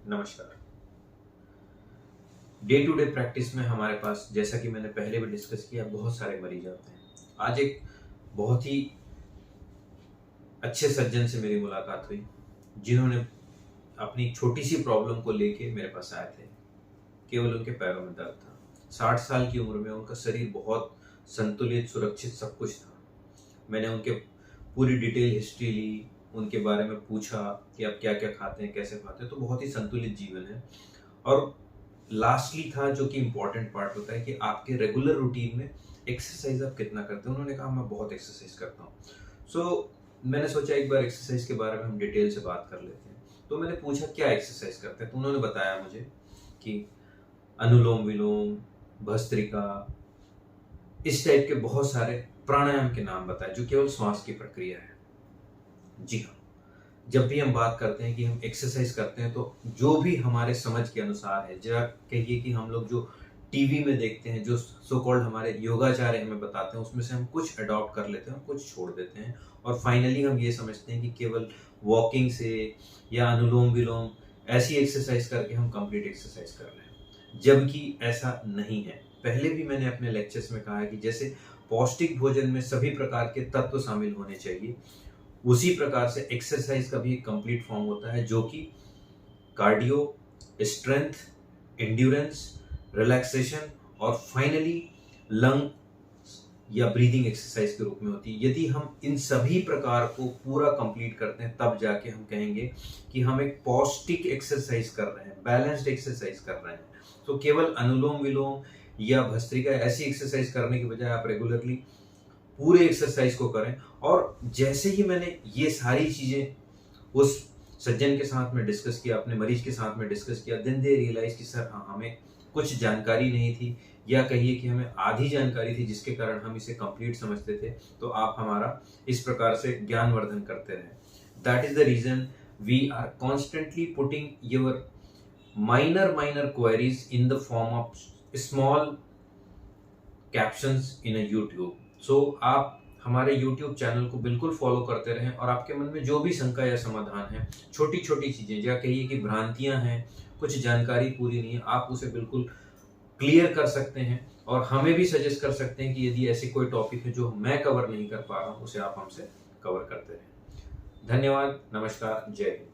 नमस्कार। Day to day practice में हमारे पास, जैसा कि मैंने पहले भी डिस्कस किया, बहुत सारे मरीज आते हैं। आज एक बहुत ही अच्छे सज्जन से मेरी मुलाकात हुई, जिन्होंने अपनी छोटी सी प्रॉब्लम को लेके मेरे पास आए थे। केवल उनके पैरों में दर्द था। 60 साल की उम्र में उनका शरीर बहुत संतुलित, सुरक्षित, सब कुछ था। मैंने उनके पूरी डिटेल हिस्ट्री ली, उनके बारे में पूछा कि आप क्या क्या खाते हैं, कैसे खाते हैं। तो बहुत ही संतुलित जीवन है। और लास्टली था, जो कि इम्पोर्टेंट पार्ट होता है, कि आपके रेगुलर रूटीन में एक्सरसाइज आप कितना करते हैं। उन्होंने कहा मैं बहुत एक्सरसाइज करता हूँ। सो मैंने सोचा एक बार एक्सरसाइज के बारे में हम डिटेल से बात कर लेते हैं। तो मैंने पूछा क्या एक्सरसाइज करते हैं, तो उन्होंने बताया मुझे कि अनुलोम विलोम, भस्त्रिका, इस टाइप के बहुत सारे प्राणायाम के नाम बताए, जो केवल श्वास की प्रक्रिया है। जी हाँ, जब भी हम बात करते हैं कि हम एक्सरसाइज करते हैं, तो जो भी हमारे समझ के अनुसार है, जरा कहिए कि हम लोग जो टीवी में देखते हैं, जो सो कॉल्ड हमारे योगाचार्य हमें बताते हैं, उसमें से हम कुछ अडॉप्ट कर लेते हैं, कुछ छोड़ देते हैं, और फाइनली हम ये समझते हैं कि केवल वॉकिंग से या अनुलोम विलोम ऐसी एक्सरसाइज करके हम कंप्लीट एक्सरसाइज कर रहे हैं, जबकि ऐसा नहीं है। पहले भी मैंने अपने लेक्चर्स में कहा है कि जैसे पौष्टिक भोजन में सभी प्रकार के तत्व शामिल होने चाहिए, उसी प्रकार से एक्सरसाइज का भी एक कंप्लीट फॉर्म होता है, जो कि कार्डियो, स्ट्रेंथ, एंड्योरेंस, रिलैक्सेशन और फाइनली लंग या ब्रीदिंग एक्सरसाइज के रूप में होती है। यदि हम इन सभी प्रकार को पूरा कंप्लीट करते हैं, तब जाके हम कहेंगे कि हम एक पौष्टिक एक्सरसाइज कर रहे हैं, बैलेंस्ड एक्सरसाइज कर रहे हैं। तो केवल अनुलोम विलोम या भस्त्रिका ऐसी एक्सरसाइज करने की बजाय आप रेगुलरली पूरे एक्सरसाइज को करें। और जैसे ही मैंने ये सारी चीजें उस सज्जन के साथ में डिस्कस किया, अपने मरीज के साथ में डिस्कस किया, देन दे रियलाइज कि सर हाँ, हमें कुछ जानकारी नहीं थी, या कहिए कि हमें आधी जानकारी थी, जिसके कारण हम इसे कंप्लीट समझते थे। तो आप हमारा इस प्रकार से ज्ञानवर्धन करते रहे। That is the reason we are constantly putting your minor queries in the form of small captions in a YouTube. So आप हमारे YouTube चैनल को बिल्कुल फॉलो करते रहें, और आपके मन में जो भी शंका या समाधान है, छोटी छोटी चीजें, या कहिए कि भ्रांतियां हैं, कुछ जानकारी पूरी नहीं है, आप उसे बिल्कुल क्लियर कर सकते हैं, और हमें भी सजेस्ट कर सकते हैं कि यदि ऐसी कोई टॉपिक है जो मैं कवर नहीं कर पा रहा हूं, उसे आप हमसे कवर करते रहें। धन्यवाद, नमस्कार, जय हिंद।